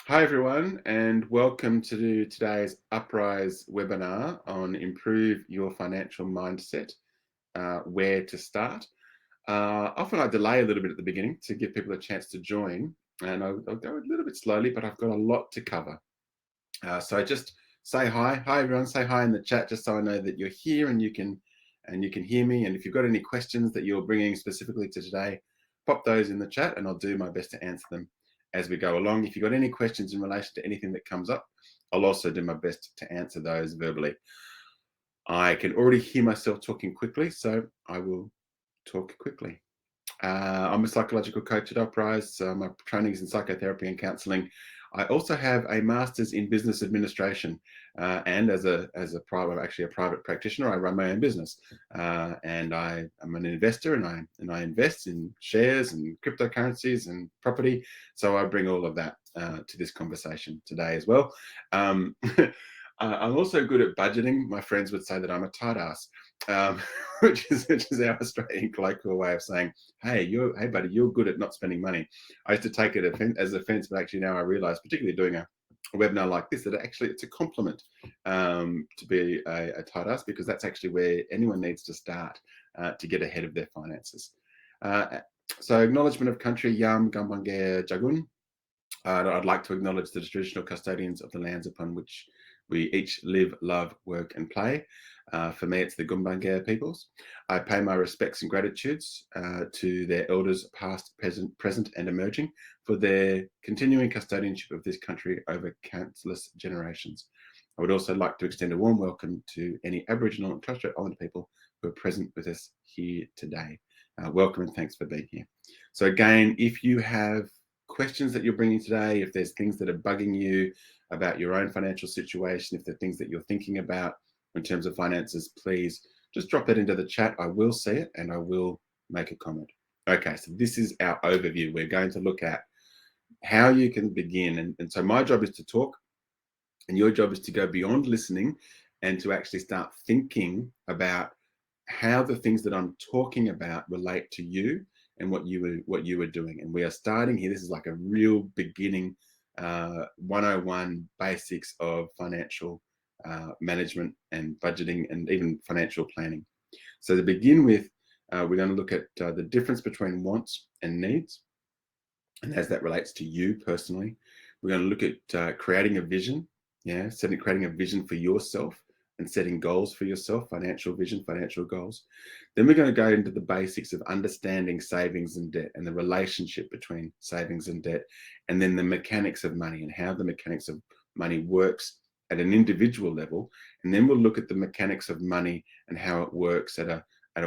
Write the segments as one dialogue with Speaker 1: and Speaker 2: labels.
Speaker 1: Hi, everyone, and welcome to today's Uprise webinar on Improve Your Financial Mindset, where to start. Often I delay a little bit at the beginning to give people a chance to join, and I'll go a little bit slowly, but I've got a lot to cover. So just say hi. Hi, everyone. Say hi in the chat just so I know that you're here and you can hear me. And if you've got any questions that you're bringing specifically to today, pop those in the chat and I'll do my best to answer them as we go along. If you've got any questions in relation to anything that comes up, I'll also do my best to answer those verbally. I can already hear myself talking quickly, so I will talk quickly. I'm a psychological coach at Uprise. My training is in psychotherapy and counselling. I also have a master's in business administration, and as a private practitioner, I run my own business, and I am an investor, and I invest in shares and cryptocurrencies and property. So I bring all of that to this conversation today as well. I'm also good at budgeting. My friends would say that I'm a tight ass, which is our Australian colloquial way of saying, hey buddy, you're good at not spending money. I used to take it as offense, but actually now I realize, particularly doing a webinar like this, that actually it's a compliment to be a tight ass, because that's actually where anyone needs to start to get ahead of their finances. So acknowledgement of country, Yam Gambangere Jagun. I'd like to acknowledge the traditional custodians of the lands upon which we each live, love, work, and play. For me, it's the Gumbaynggirr peoples. I pay my respects and gratitudes to their elders, past, present, and emerging, for their continuing custodianship of this country over countless generations. I would also like to extend a warm welcome to any Aboriginal and Torres Strait Islander people who are present with us here today. Welcome and thanks for being here. So again, if you have questions that you're bringing today, if there's things that are bugging you about your own financial situation, if there are things that you're thinking about in terms of finances, please just drop that into the chat. I will see it and I will make a comment. Okay, so this is our overview. We're going to look at how you can begin. And so my job is to talk, and your job is to go beyond listening and to actually start thinking about how the things that I'm talking about relate to you and what you were doing. And we are starting here. This is like a real beginning 101 basics of financial management and budgeting and even financial planning. So to begin with, we're going to look at the difference between wants and needs, and as that relates to you personally. We're going to look at creating a vision, creating a vision for yourself and setting goals for yourself, financial vision, financial goals. Then we're going to go into the basics of understanding savings and debt and the relationship between savings and debt, and then the mechanics of money and how the mechanics of money works at an individual level. And then we'll look at the mechanics of money and how it works at a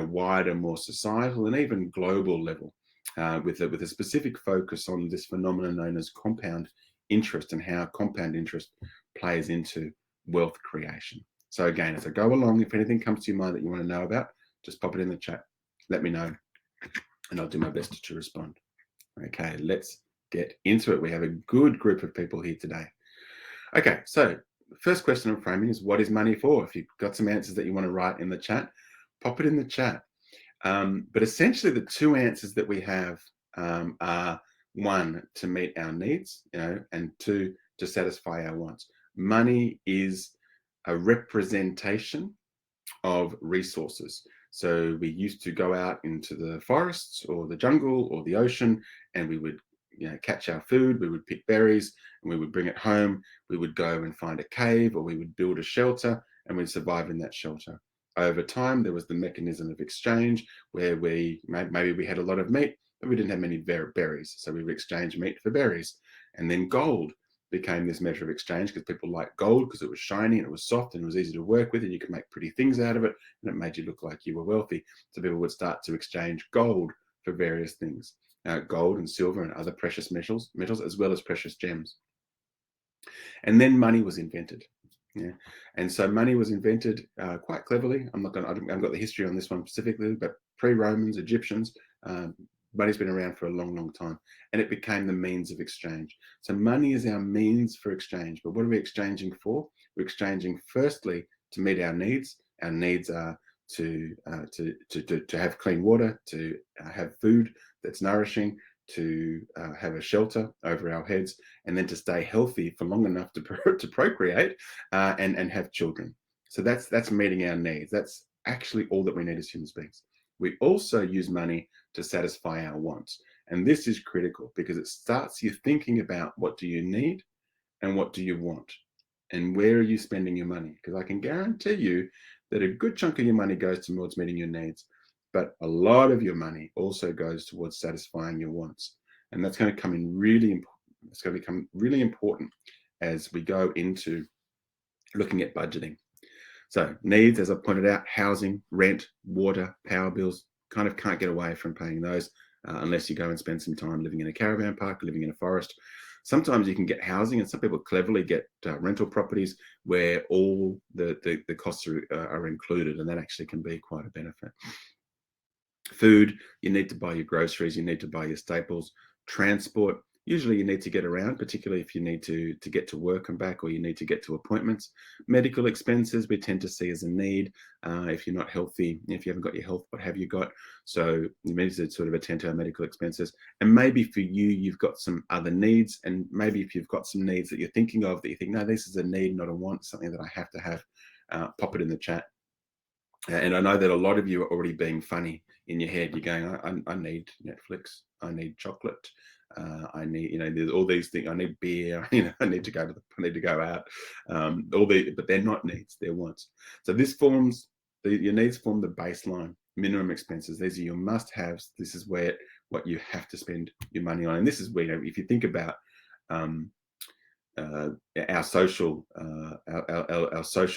Speaker 1: wider, more societal and even global level. With a specific focus on this phenomenon known as compound interest and how compound interest plays into wealth creation. So again, as I go along, if anything comes to your mind that you want to know about, just pop it in the chat. Let me know, and I'll do my best to respond. Okay, let's get into it. We have a good group of people here today. Okay, so the first question I'm framing is, what is money for? If you've got some answers that you want to write in the chat, pop it in the chat. But essentially, the two answers that we have are, one, to meet our needs, and two, to satisfy our wants. Money is a representation of resources. So we used to go out into the forests or the jungle or the ocean, and we would catch our food, we would pick berries, and we would bring it home. We would go and find a cave, or we would build a shelter, and we'd survive in that shelter. Over time, there was the mechanism of exchange, where maybe we had a lot of meat, but we didn't have many berries, so we would exchange meat for berries. And then gold became this measure of exchange, because people liked gold because it was shiny and it was soft and it was easy to work with, and you could make pretty things out of it, and it made you look like you were wealthy. So people would start to exchange gold for various things. Gold and silver and other precious metals, as well as precious gems. And then money was invented. And so money was invented quite cleverly. I haven't got the history on this one specifically, but pre-Romans, Egyptians, money's been around for a long, long time, and it became the means of exchange. So money is our means for exchange. But what are we exchanging for? We're exchanging firstly to meet our needs. Our needs are to have clean water, to have food that's nourishing, to have a shelter over our heads, and then to stay healthy for long enough to, to procreate and have children. So that's meeting our needs. That's actually all that we need as human beings. We also use money to satisfy our wants. And this is critical because it starts you thinking about what do you need and what do you want and where are you spending your money? Because I can guarantee you that a good chunk of your money goes towards meeting your needs, but a lot of your money also goes towards satisfying your wants. And that's going to come in really important. It's going to become really important as we go into looking at budgeting. So needs, as I pointed out, housing, rent, water, power bills, kind of can't get away from paying those unless you go and spend some time living in a caravan park, living in a forest. Sometimes you can get housing, and some people cleverly get rental properties where all the costs are included, and that actually can be quite a benefit. Food, you need to buy your groceries, you need to buy your staples. Transport, usually you need to get around, particularly if you need to get to work and back, or you need to get to appointments. Medical expenses, we tend to see as a need. If you're not healthy, if you haven't got your health, what have you got? So you need to sort of attend to our medical expenses. And maybe for you, you've got some other needs. And maybe if you've got some needs that you're thinking of that you think, no, this is a need, not a want, something that I have to have, pop it in the chat. And I know that a lot of you are already being funny in your head. You're going, I need Netflix. I need chocolate. I need, there's all these things. I need beer. I need to go out. But they're not needs. They're wants. So this forms your needs form the baseline minimum expenses. These are your must-haves. This is what you have to spend your money on. And this is where, if you think about our social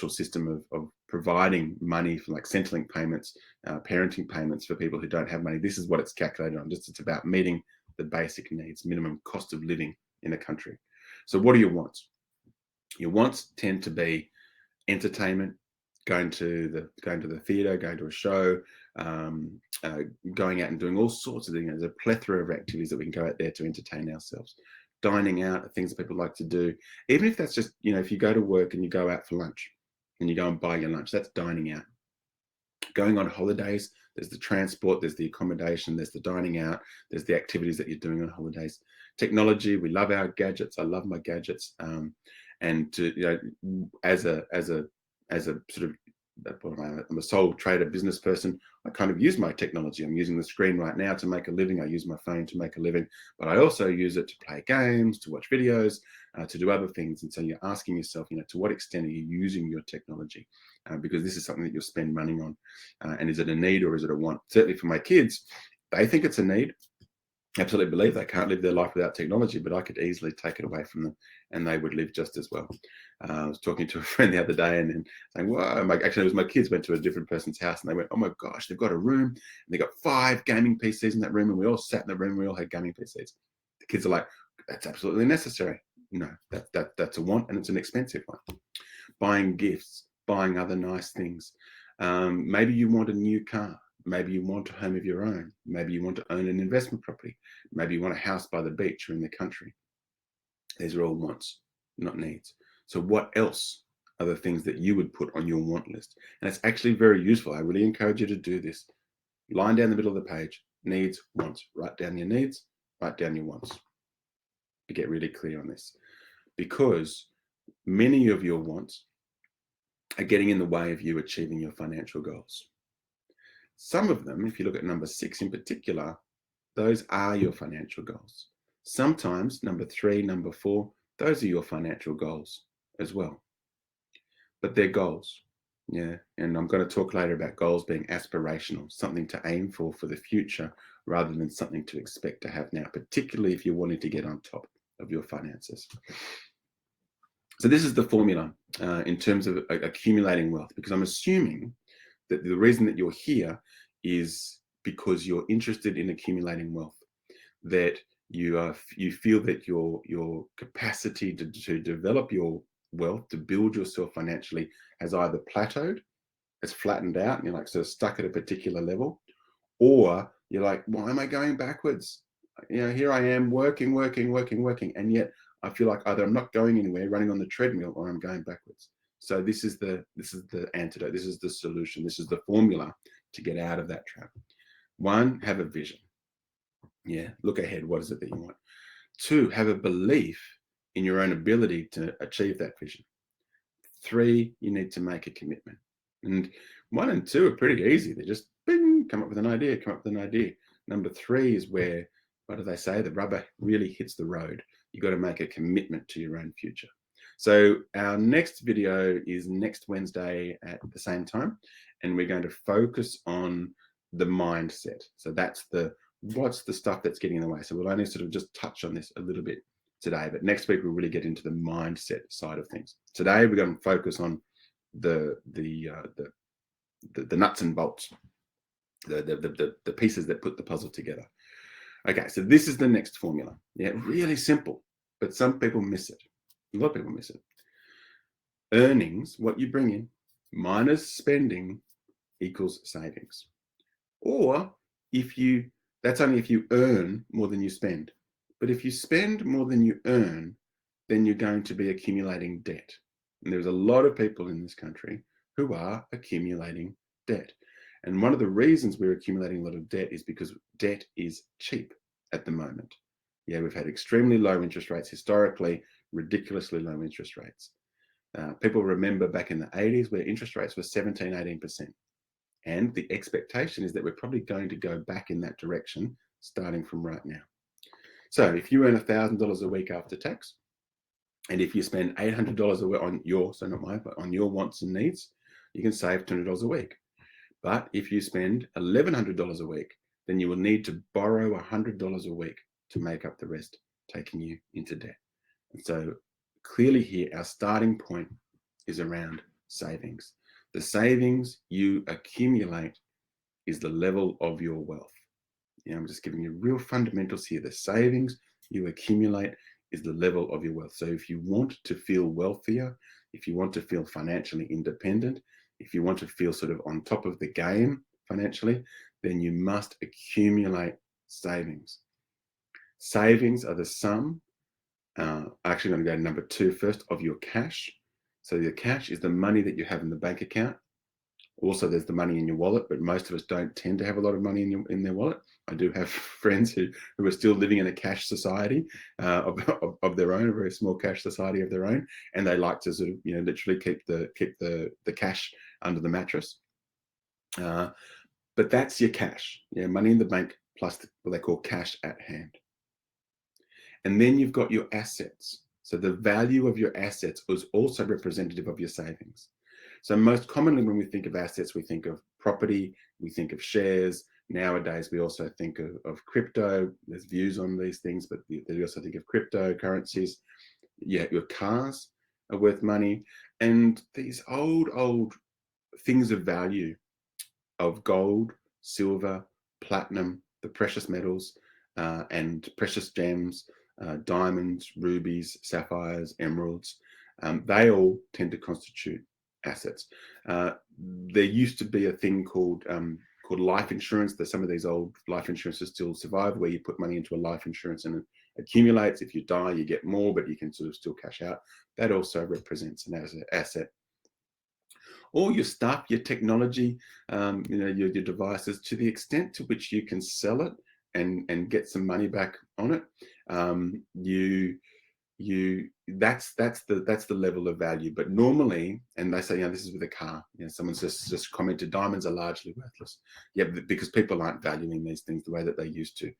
Speaker 1: system of providing money for like Centrelink payments, parenting payments for people who don't have money. This is what it's calculated on. It's about meeting the basic needs, minimum cost of living in a country. So what are your wants? Your wants tend to be entertainment, going to the theatre, going to a show, going out and doing all sorts of things. There's a plethora of activities that we can go out there to entertain ourselves. Dining out are things that people like to do. Even if that's just, if you go to work and you go out for lunch and you go and buy your lunch, that's dining out. Going on holidays, there's the transport, there's the accommodation, there's the dining out, there's the activities that you're doing on holidays. Technology, we love our gadgets. I love my gadgets. And to, as a sort of, I'm a sole trader business person. I kind of use my technology. I'm using the screen right now to make a living. I use my phone to make a living, but I also use it to play games, to watch videos, to do other things. And so you're asking yourself, to what extent are you using your technology? Because this is something that you'll spend money on. And is it a need or is it a want? Certainly for my kids, they think it's a need. Absolutely believe they can't live their life without technology, but I could easily take it away from them and they would live just as well. I was talking to a friend the other day and then saying, well, actually it was my kids went to a different person's house and they went, oh my gosh, they've got a room and they got 5 gaming PCs in that room and we all sat in the room, we all had gaming PCs. The kids are like, that's absolutely necessary. No, that's a want and it's an expensive one. Buying gifts, buying other nice things. Maybe you want a new car. Maybe you want a home of your own. Maybe you want to own an investment property. Maybe you want a house by the beach or in the country. These are all wants, not needs. So what else are the things that you would put on your want list? And it's actually very useful. I really encourage you to do this. Line down the middle of the page, needs, wants. Write down your needs, write down your wants. To get really clear on this. Because many of your wants are getting in the way of you achieving your financial goals. Some of them, if you look at number 6 in particular, those are your financial goals. Sometimes number 3, number 4, those are your financial goals as well. But they're goals. Yeah. And I'm going to talk later about goals being aspirational, something to aim for the future rather than something to expect to have now, particularly if you're wanting to get on top of your finances. So this is the formula in terms of accumulating wealth, because I'm assuming that the reason that you're here is because you're interested in accumulating wealth, that you feel that your capacity to develop your wealth, to build yourself financially, has either plateaued, it's flattened out, and you're like sort of stuck at a particular level, or you're like, why am I going backwards? Here I am working, and yet I feel like either I'm not going anywhere, running on the treadmill, or I'm going backwards. So this is the antidote. This is the solution. This is the formula to get out of that trap. 1, have a vision. Yeah, look ahead. What is it that you want? 2, have a belief in your own ability to achieve that vision. 3, you need to make a commitment. And 1 and 2 are pretty easy. They're just bing, come up with an idea, come up with an idea. Number 3 is where, what do they say? The rubber really hits the road. You've got to make a commitment to your own future. So our next video is next Wednesday at the same time, and we're going to focus on the mindset. So that's what's the stuff that's getting in the way. So we'll only sort of just touch on this a little bit today, but next week we'll really get into the mindset side of things. Today we're going to focus on the nuts and bolts, the pieces that put the puzzle together. Okay, so this is the next formula. Yeah, really simple, but some people miss it. A lot of people miss it. Earnings, what you bring in, minus spending equals savings. Or that's only if you earn more than you spend. But if you spend more than you earn, then you're going to be accumulating debt. And there's a lot of people in this country who are accumulating debt. And one of the reasons we're accumulating a lot of debt is because debt is cheap at the moment. Yeah, we've had extremely low interest rates, historically, ridiculously low interest rates. People remember back in the 80s where interest rates were 17, 18%. And the expectation is that we're probably going to go back in that direction starting from right now. So if you earn $1,000 a week after tax, and if you spend $800 a week on your, so not mine, but on your wants and needs, you can save $200 a week. But if you spend $1,100 a week, then you will need to borrow $100 a week to make up the rest, taking you into debt. And so clearly here, our starting point is around savings. The savings you accumulate is the level of your wealth. Yeah, I'm just giving you real fundamentals here. The savings you accumulate is the level of your wealth. So if you want to feel wealthier, if you want to feel financially independent, if you want to feel sort of on top of the game financially, then you must accumulate savings. Savings are the sum, actually I'm going to go to number 2 first, of your cash. So your cash is the money that you have in the bank account. Also, there's the money in your wallet, but most of us don't tend to have a lot of money in their wallet. I do have friends who are still living in a cash society of their own, a very small cash society of their own, and they like to sort of, literally keep the cash under the mattress. But that's your cash, money in the bank plus what they call cash at hand. And then you've got your assets. So the value of your assets is also representative of your savings. So most commonly when we think of assets, we think of property, we think of shares. Nowadays, we also think of crypto. There's views on these things, but we also think of cryptocurrencies. Yeah, your cars are worth money. And these old things of value of gold, silver, platinum, the precious metals, and precious gems, diamonds, rubies, sapphires, emeralds, they all tend to constitute assets. There used to be a thing called life insurance. There's some of these old life insurances still survive, where you put money into a life insurance and it accumulates. If you die, you get more, but you can sort of still cash out. That also represents an asset. All your stuff, your technology, your devices, to the extent to which you can sell it and get some money back on it, that's the level of value. But normally, and they say, this is with a car. Someone's just commented, diamonds are largely worthless. Yeah, because people aren't valuing these things the way that they used to.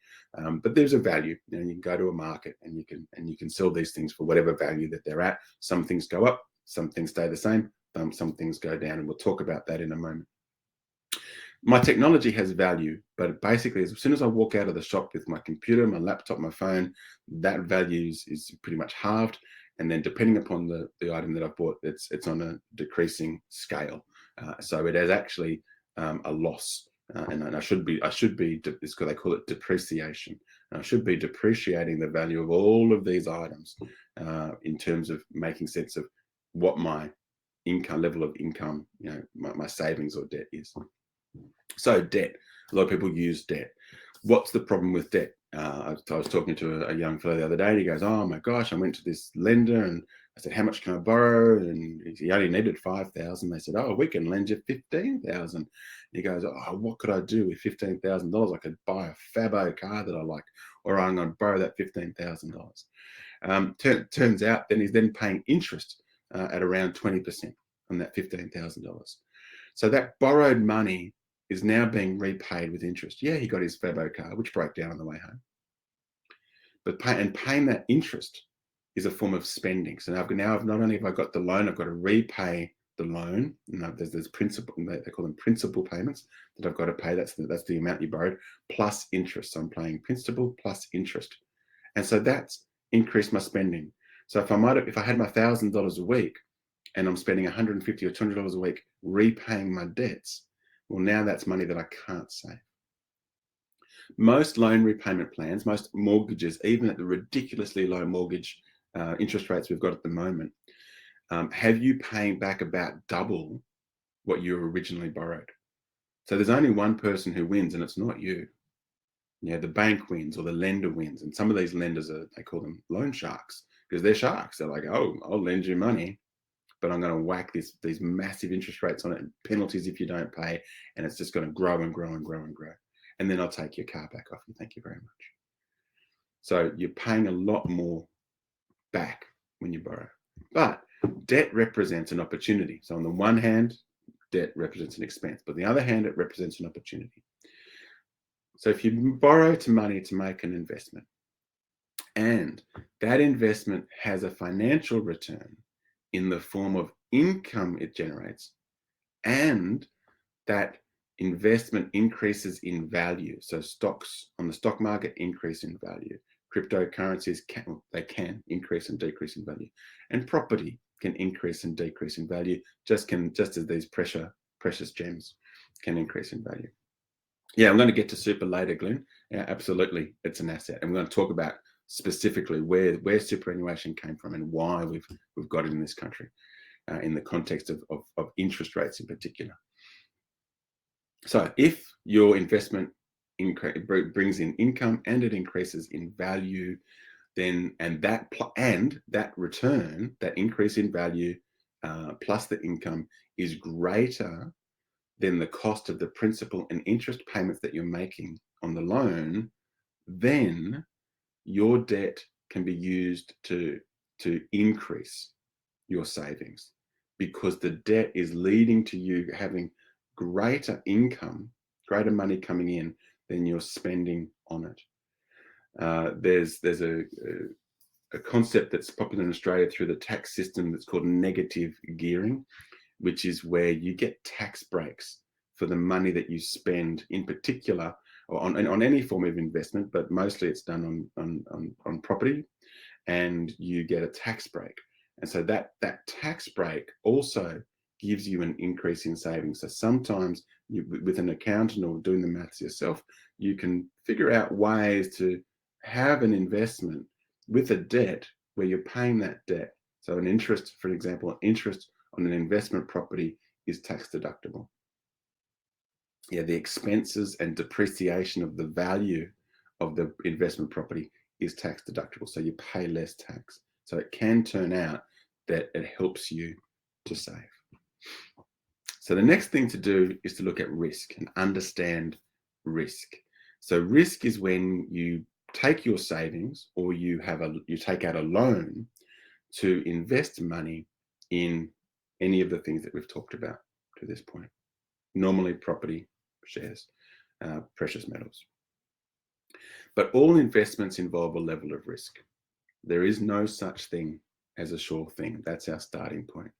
Speaker 1: But there's a value. You can go to a market and you can sell these things for whatever value that they're at. Some things go up, some things stay the same, some things go down, and we'll talk about that in a moment. My technology has value, but basically, as soon as I walk out of the shop with my computer, my laptop, my phone, that value is pretty much halved. And then, depending upon the item that I've bought, it's on a decreasing scale. So it is actually a loss, and I should be. It's because they call it depreciation. And I should be depreciating the value of all of these items in terms of making sense of what my level of income, my savings or debt is. So debt, a lot of people use debt. What's the problem with debt? I was talking to a young fellow the other day, and he goes, oh my gosh, I went to this lender and I said, how much can I borrow? And he only needed 5,000. They said, oh, we can lend you 15,000. He goes, oh, what could I do with $15,000? I could buy a Fabo car that I like, or I'm going to borrow that $15,000. Turns out then he's then paying interest at around 20% on that $15,000. So that borrowed money is now being repaid with interest. Yeah, he got his Fabo car, which broke down on the way home. But paying that interest is a form of spending. So now I've not only have I got the loan, I've got to repay the loan. There's principal, they call them principal payments that I've got to pay. That's the amount you borrowed plus interest. So I'm paying principal plus interest. And so that's increased my spending. So if I had my $1,000 a week and I'm spending $150 or $200 a week repaying my debts, well, now that's money that I can't save. Most loan repayment plans, most mortgages, even at the ridiculously low mortgage interest rates we've got at the moment, have you paying back about double what you originally borrowed. So there's only one person who wins, and it's not you. Yeah, the bank wins or the lender wins. And some of these lenders they call them loan sharks, because they're sharks. They're like, oh, I'll lend you money, but I'm going to whack these massive interest rates on it, and penalties if you don't pay, and it's just going to grow and grow and grow and grow. And then I'll take your car back off you. Thank you very much. So you're paying a lot more back when you borrow. But debt represents an opportunity. So on the one hand, debt represents an expense, but on the other hand, it represents an opportunity. So if you borrow money to make an investment, and that investment has a financial return in the form of income it generates, and that investment increases in value. So stocks on the stock market increase in value. Cryptocurrencies can increase and decrease in value, and property can increase and decrease in value, just as these precious gems can increase in value. Yeah, I'm going to get to super later, Glenn. Yeah, absolutely, it's an asset, and we're going to talk about specifically where superannuation came from and why we've got it in this country, in the context of interest rates in particular. So if your investment brings in income and it increases in value, then that return, that increase in value plus the income is greater than the cost of the principal and interest payments that you're making on the loan, then your debt can be used to increase your savings, because the debt is leading to you having greater income, greater money coming in than you're spending on it. There's a concept that's popular in Australia through the tax system that's called negative gearing, which is where you get tax breaks for the money that you spend, in particular, or on any form of investment, but mostly it's done on property, and you get a tax break. And so that tax break also gives you an increase in savings. So sometimes with an accountant or doing the maths yourself, you can figure out ways to have an investment with a debt where you're paying that debt. So an interest, for example, interest on an investment property is tax deductible. Yeah, the expenses and depreciation of the value of the investment property is tax deductible. So you pay less tax. So it can turn out that it helps you to save. So the next thing to do is to look at risk and understand risk. So risk is when you take your savings or you take out a loan to invest money in any of the things that we've talked about to this point. Normally property, shares, precious metals. But all investments involve a level of risk. There is no such thing as a sure thing. That's our starting point.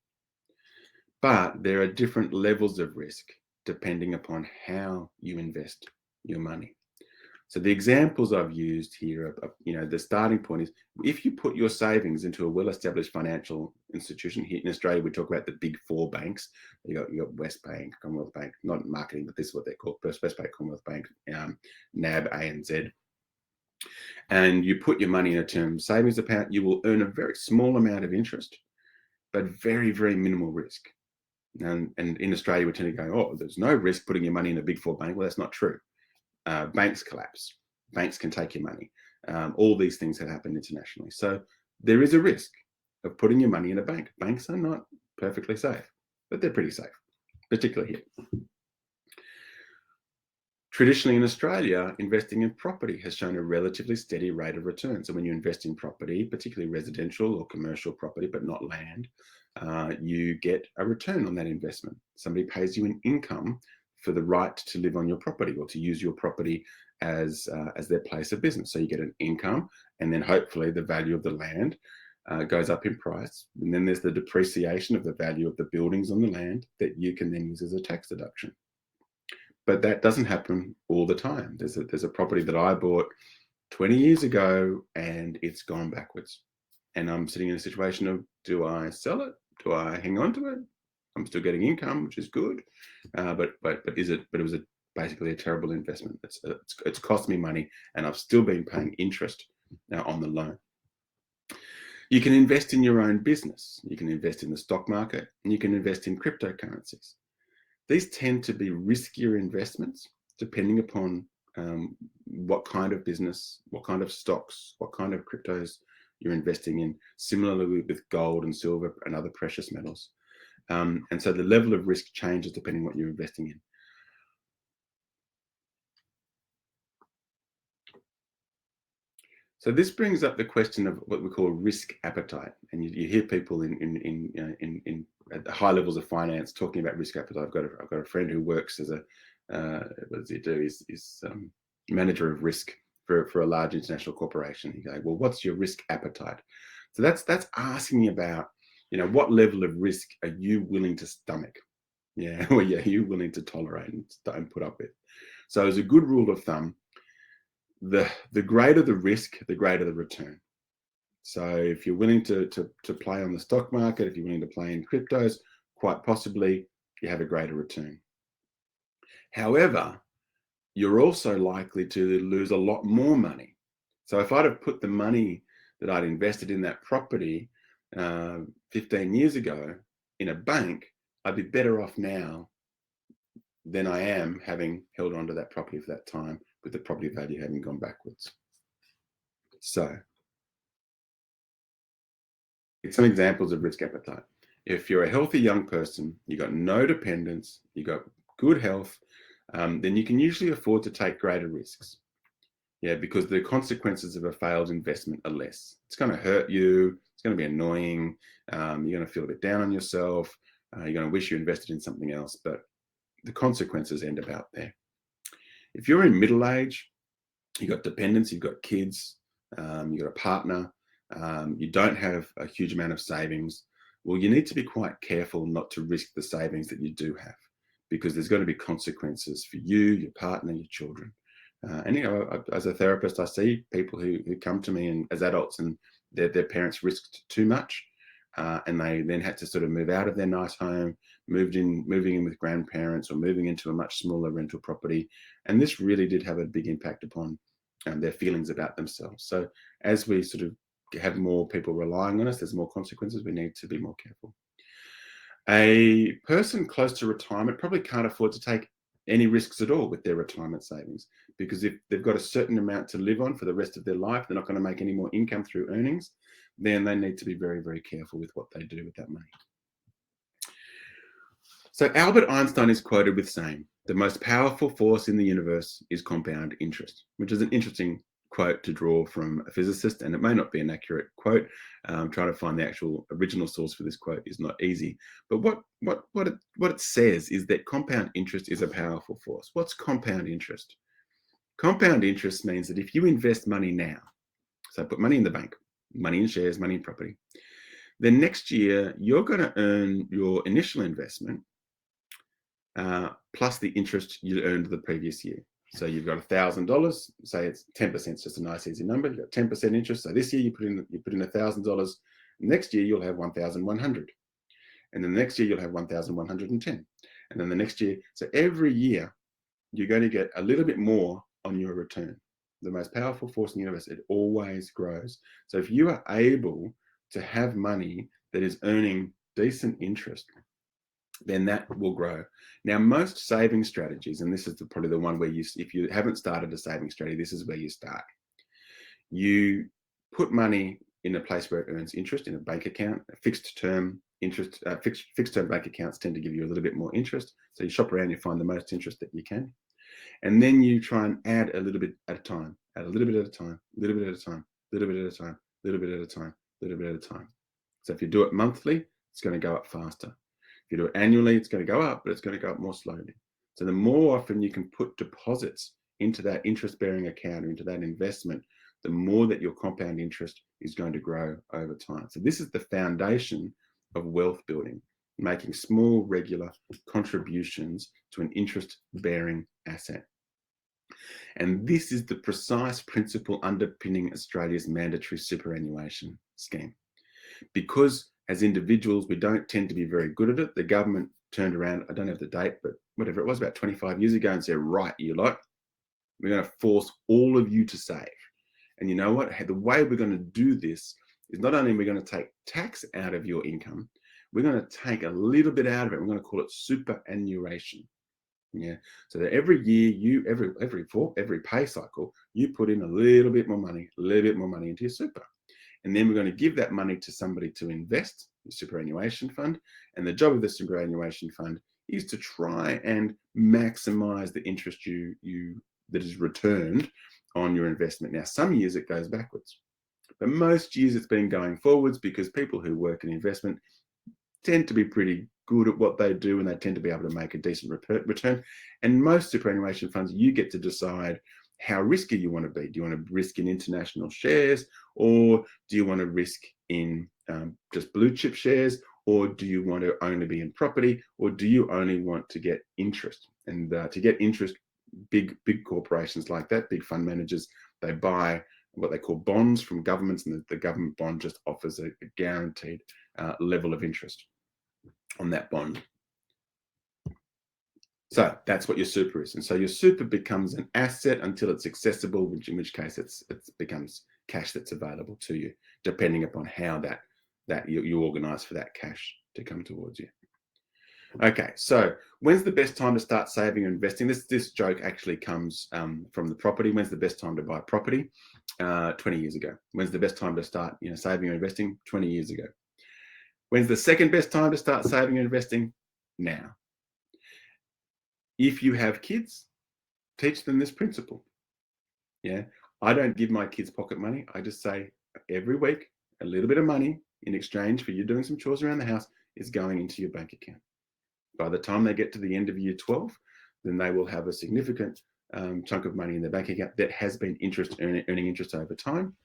Speaker 1: But there are different levels of risk depending upon how you invest your money. So the examples I've used here are, the starting point is if you put your savings into a well-established financial institution. Here in Australia, we talk about the big four banks. You got Westbank, Commonwealth Bank, not marketing, but this is what they're called: Westpac, Commonwealth Bank, NAB, ANZ. And you put your money in a term savings account, you will earn a very small amount of interest, but very, very minimal risk. And in Australia, we tend to go, oh, there's no risk putting your money in a big four bank. Well, that's not true. Banks collapse. Banks can take your money. All these things have happened internationally. So there is a risk. of putting your money in a bank. Banks are not perfectly safe, but they're pretty safe, particularly here. Traditionally in Australia, investing in property has shown a relatively steady rate of return. So when you invest in property, particularly residential or commercial property, but not land, you get a return on that investment. Somebody pays you an income for the right to live on your property or to use your property as their place of business. So you get an income, and then hopefully the value of the land goes up in price. And then there's the depreciation of the value of the buildings on the land that you can then use as a tax deduction. But that doesn't happen all the time. There's a property that I bought 20 years ago and it's gone backwards. And I'm sitting in a situation of, do I sell it? Do I hang on to it? I'm still getting income, which is good. But it was basically a terrible investment. It's cost me money and I've still been paying interest now on the loan. You can invest in your own business. You can invest in the stock market and you can invest in cryptocurrencies. These tend to be riskier investments depending upon what kind of business, what kind of stocks, what kind of cryptos you're investing in, similarly with gold and silver and other precious metals. And so the level of risk changes depending on what you're investing in. So this brings up the question of what we call risk appetite, and you hear people in at the high levels of finance talking about risk appetite. I've got a friend who works as a what does he do? He's manager of risk for a large international corporation. You go, well, what's your risk appetite? So that's asking about, what level of risk are you willing to stomach? Yeah, or are you willing to tolerate and put up with? So as a good rule of thumb, the greater the risk, the greater the return. So if you're willing to play on the stock market, if you're willing to play in cryptos, quite possibly you have a greater return. However, you're also likely to lose a lot more money. So if I'd have put the money that I'd invested in that property 15 years ago in a bank, I'd be better off now than I am having held on to that property for that time, with the property value having gone backwards. So some examples of risk appetite. If you're a healthy young person, you've got no dependents, you've got good health, then you can usually afford to take greater risks. Yeah, because the consequences of a failed investment are less. It's going to hurt you. It's going to be annoying. You're going to feel a bit down on yourself. You're going to wish you invested in something else, but the consequences end about there. If you're in middle age, you've got dependents, you've got kids, you've got a partner, you don't have a huge amount of savings, well, you need to be quite careful not to risk the savings that you do have, because there's going to be consequences for you, your partner, your children. And as a therapist, I see people who come to me and as adults, and their parents risked too much, and they then had to sort of move out of their nice home, moving in with grandparents, or moving into a much smaller rental property. And this really did have a big impact upon their feelings about themselves. So as we sort of have more people relying on us, there's more consequences. We need to be more careful. A person close to retirement probably can't afford to take any risks at all with their retirement savings, because if they've got a certain amount to live on for the rest of their life, they're not going to make any more income through earnings, then they need to be very, very careful with what they do with that money. So Albert Einstein is quoted with saying, "The most powerful force in the universe is compound interest," which is an interesting quote to draw from a physicist, and it may not be an accurate quote. Trying to find the actual original source for this quote is not easy. But what it says is that compound interest is a powerful force. What's compound interest? Compound interest means that if you invest money now, so put money in the bank, money in shares, money in property, then next year you're going to earn your initial investment plus the interest you earned the previous year. So you've got $1,000, say it's 10%, it's just a nice easy number. You've got 10% interest. So this year you put in $1,000. Next year you'll have 1,100. And then the next year you'll have 1,110. And then the next year, so every year you're going to get a little bit more on your return. The most powerful force in the universe, it always grows. So if you are able to have money that is earning decent interest, then that will grow. Now, most saving strategies, and this is probably the one where if you haven't started a saving strategy, this is where you start. You put money in a place where it earns interest in a bank account. A fixed term interest, fixed term bank accounts tend to give you a little bit more interest. So you shop around, you find the most interest that you can. And then you try and add a little bit at a time, add a little bit at a time, a little bit at a time, a little bit at a time, a little bit at a time, a little bit at a time. So if you do it monthly, it's going to go up faster. If you do it annually, it's going to go up, but it's going to go up more slowly. So the more often you can put deposits into that interest-bearing account or into that investment, the more that your compound interest is going to grow over time. So this is the foundation of wealth building, making small, regular contributions to an interest-bearing asset. And this is the precise principle underpinning Australia's mandatory superannuation scheme. Because as individuals, we don't tend to be very good at it. The government turned around, I don't have the date, but whatever it was, about 25 years ago, and said, right, you lot, we're going to force all of you to save. And you know what? The way we're going to do this is not only are we going to take tax out of your income, we're going to take a little bit out of it. We're going to call it superannuation. Yeah. So that every year, every pay cycle, you put in a little bit more money into your super. And then we're going to give that money to somebody to invest, the superannuation fund. And the job of the superannuation fund is to try and maximize the interest that is returned on your investment. Now, some years it goes backwards, but most years it's been going forwards because people who work in investment tend to be pretty good at what they do and they tend to be able to make a decent return. And most superannuation funds, you get to decide how risky you want to be. Do you want to risk in international shares, or do you want to risk in just blue chip shares, or do you want to only be in property, or do you only want to get interest? And to get interest, big corporations like that, big fund managers, they buy what they call bonds from governments, and the government bond just offers a guaranteed level of interest on that bond. So that's what your super is. And so your super becomes an asset until it's accessible, in which case it becomes cash that's available to you, depending upon how that you organize for that cash to come towards you. Okay, so when's the best time to start saving and investing? This joke actually comes from the property. When's the best time to buy property? 20 years ago. When's the best time to start saving and investing? 20 years ago. When's the second best time to start saving and investing? Now. If you have kids, teach them this principle. Yeah, I don't give my kids pocket money. I just say every week, a little bit of money in exchange for you doing some chores around the house is going into your bank account. By the time they get to the end of year 12, then they will have a significant chunk of money in their bank account that has been earning interest over time.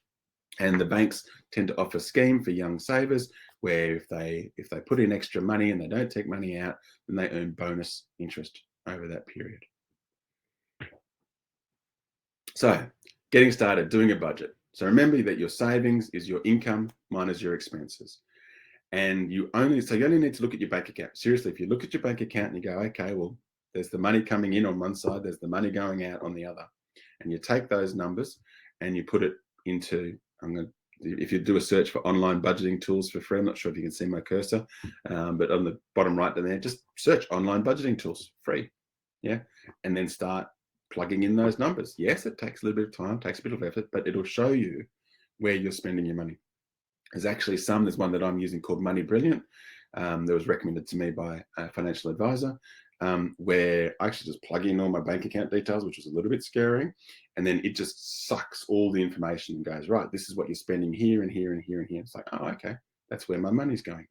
Speaker 1: And the banks tend to offer a scheme for young savers where if they put in extra money and they don't take money out, then they earn bonus interest over that period. So getting started, doing a budget. So remember that your savings is your income minus your expenses. And you only need to look at your bank account. Seriously, if you look at your bank account and you go, okay, well, there's the money coming in on one side, there's the money going out on the other. And you take those numbers and you put it into, if you do a search for online budgeting tools for free, I'm not sure if you can see my cursor, but on the bottom right down there, just search online budgeting tools, free. Yeah. And then start plugging in those numbers. Yes, it takes a little bit of time, takes a bit of effort, but it'll show you where you're spending your money. There's one that I'm using called Money Brilliant that was recommended to me by a financial advisor, where I actually just plug in all my bank account details, which was a little bit scary. And then it just sucks all the information and goes, right, this is what you're spending here and here and here and here. It's like, oh, okay, that's where my money's going.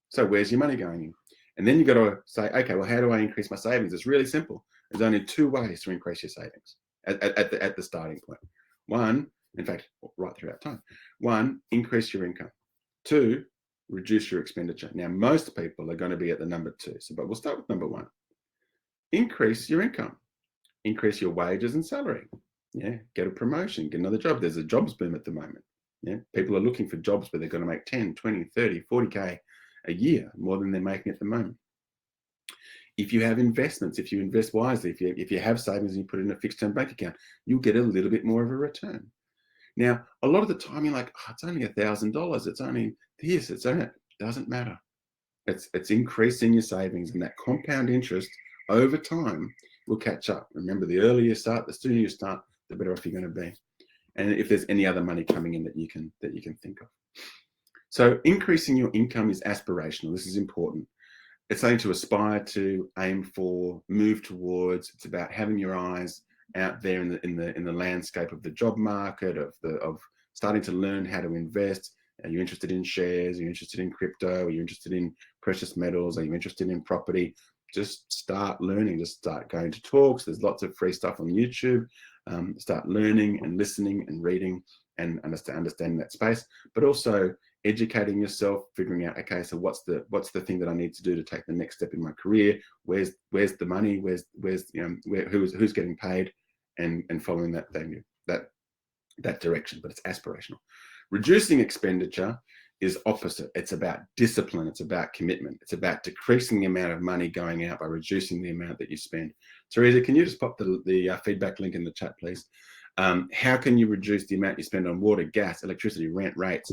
Speaker 1: So where's your money going in? And then you got to say, okay, well, how do I increase my savings? It's really simple. There's only two ways to increase your savings at the starting point. One, in fact, right throughout time. One, increase your income. Two, reduce your expenditure. Now, most people are going to be at the number two. But we'll start with number one. Increase your income. Increase your wages and salary. Yeah, get a promotion, get another job. There's a jobs boom at the moment. Yeah, people are looking for jobs where they're going to make 10, 20, 30, 40K a year, more than they're making at the moment. If you have investments, if you invest wisely, if you have savings and you put it in a fixed term bank account, you'll get a little bit more of a return. Now, a lot of the time you're like, oh, it's only $1,000. It's only this, it doesn't matter. It's increasing your savings, and that compound interest over time will catch up. Remember, the earlier you start, the sooner you start, the better off you're going to be. and if there's any other money coming in that you can think of. So increasing your income is aspirational. This is important. It's something to aspire to, aim for, move towards. It's about having your eyes out there in the landscape of the job market, of starting to learn how to invest. Are you interested in shares? Are you interested in crypto? Are you interested in precious metals? Are you interested in property? Just start learning. Just start going to talks. There's lots of free stuff on YouTube. Start learning and listening and reading and understanding that space, but also educating yourself, figuring out, okay, so what's the thing that I need to do to take the next step in my career? Where's the money? Who's getting paid, and following that direction. But it's aspirational. Reducing expenditure is opposite. It's about discipline. It's about commitment. It's about decreasing the amount of money going out by reducing the amount that you spend. Teresa, can you just pop the feedback link in the chat, please? How can you reduce the amount you spend on water, gas, electricity, rent, rates?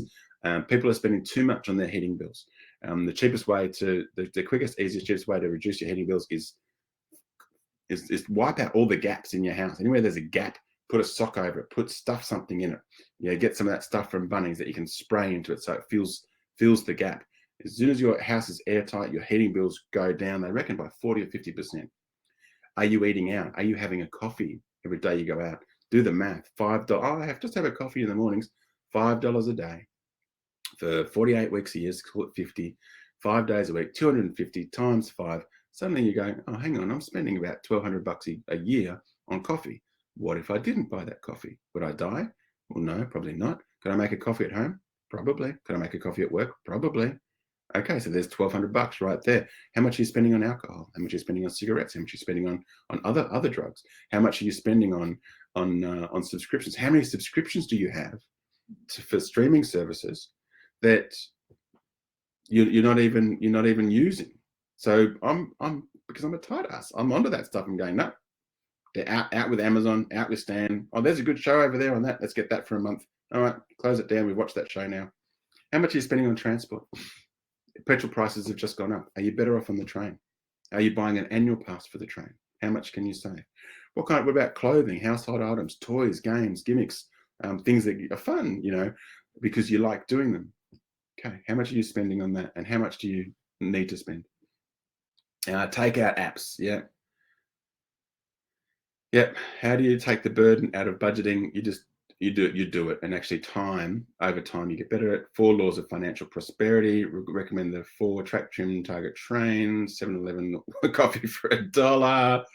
Speaker 1: People are spending too much on their heating bills. The cheapest way the quickest, easiest, cheapest way to reduce your heating bills is wipe out all the gaps in your house. Anywhere there's a gap, put a sock over it, stuff something in it. Get some of that stuff from Bunnings that you can spray into it so it fills the gap. As soon as your house is airtight, your heating bills go down, they reckon, by 40 or 50%. Are you eating out? Are you having a coffee every day you go out? Do the math. $5. Oh, I just have a coffee in the mornings. $5 a day for 48 weeks a year. Call it 50. 5 days a week, 250 times 5. Suddenly you're going, oh, hang on, I'm spending about $1,200 a year on coffee. What if I didn't buy that coffee? Would I die? Well, no, probably not. Could I make a coffee at home? Probably. Could I make a coffee at work? Probably. Okay, so there's $1,200 right there. How much are you spending on alcohol? How much are you spending on cigarettes? How much are you spending on other drugs? How much are you spending on subscriptions? How many subscriptions do you have for streaming services that you're not even using? So I'm because I'm a tight ass. I'm onto that stuff. I'm going, no, they're out with Amazon, out with Stan. Oh, there's a good show over there on that. Let's get that for a month. All right, close it down. We've watched that show now. How much are you spending on transport? Petrol prices have just gone up. Are you better off on the train? Are you buying an annual pass for the train? How much can you save? What about clothing, household items, toys, games, gimmicks, things that are fun, because you like doing them? Okay, how much are you spending on that? And how much do you need to spend? Take out apps. Yep. How do you take the burden out of budgeting? You do it, and actually over time you get better at 4 laws of financial prosperity. Recommend the 4 track, trim, target, train. 7-Eleven coffee for $1.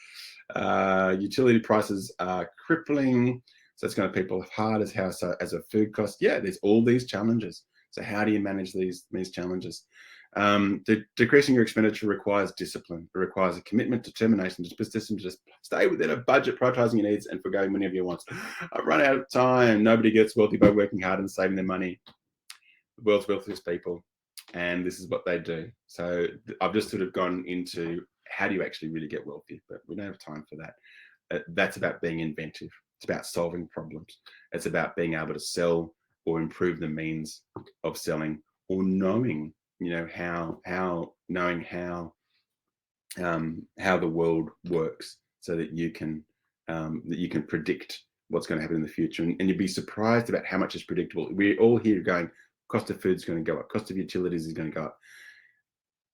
Speaker 1: Utility prices are crippling, so it's going to people hard as house as a food cost. There's all these challenges. So how do you manage these challenges? Decreasing your expenditure requires discipline. It requires a commitment, determination, persistence to just stay within a budget, prioritizing your needs and forgoing many of your wants. I've run out of time. Nobody gets wealthy by working hard and saving their money. The world's wealthiest people, and this is what they do. So I've just sort of gone into how do you actually really get wealthy, but we don't have time for that. That's about being inventive. It's about solving problems. It's about being able to sell or improve the means of selling, or knowing how the world works, so that you can predict what's going to happen in the future, and you'd be surprised about how much is predictable. We're all here going, cost of food is going to go up, cost of utilities is going to go up.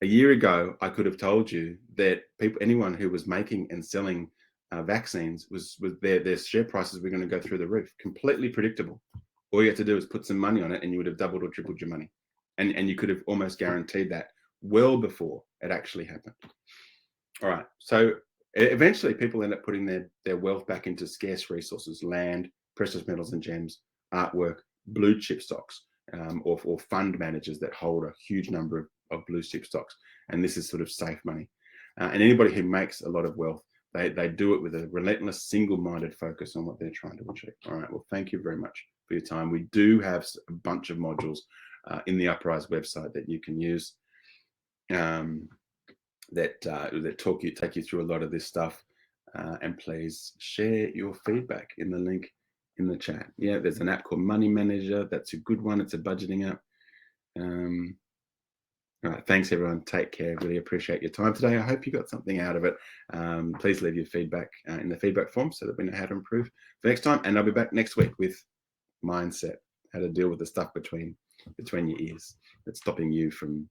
Speaker 1: A year ago, I could have told you that anyone who was making and selling vaccines was their share prices were going to go through the roof. Completely predictable. All you had to do was put some money on it, and you would have doubled or tripled your money. And you could have almost guaranteed that well before it actually happened. All right. So eventually people end up putting their wealth back into scarce resources: land, precious metals and gems, artwork, blue chip stocks, or fund managers that hold a huge number of blue chip stocks. And this is sort of safe money. And anybody who makes a lot of wealth, they do it with a relentless, single-minded focus on what they're trying to achieve. All right. Well, thank you very much for your time. We do have a bunch of modules in the Uprise website that you can use that take you through a lot of this stuff. And please share your feedback in the link in the chat. There's an app called Money Manager. That's a good one. It's a budgeting app. All right, thanks everyone. Take care. Really appreciate your time today. I hope you got something out of it. Please leave your feedback in the feedback form so that we know how to improve for next time. And I'll be back next week with mindset, how to deal with the stuff between your ears that's stopping you from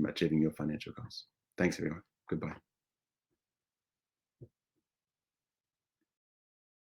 Speaker 1: achieving your financial goals. Thanks, everyone. Goodbye.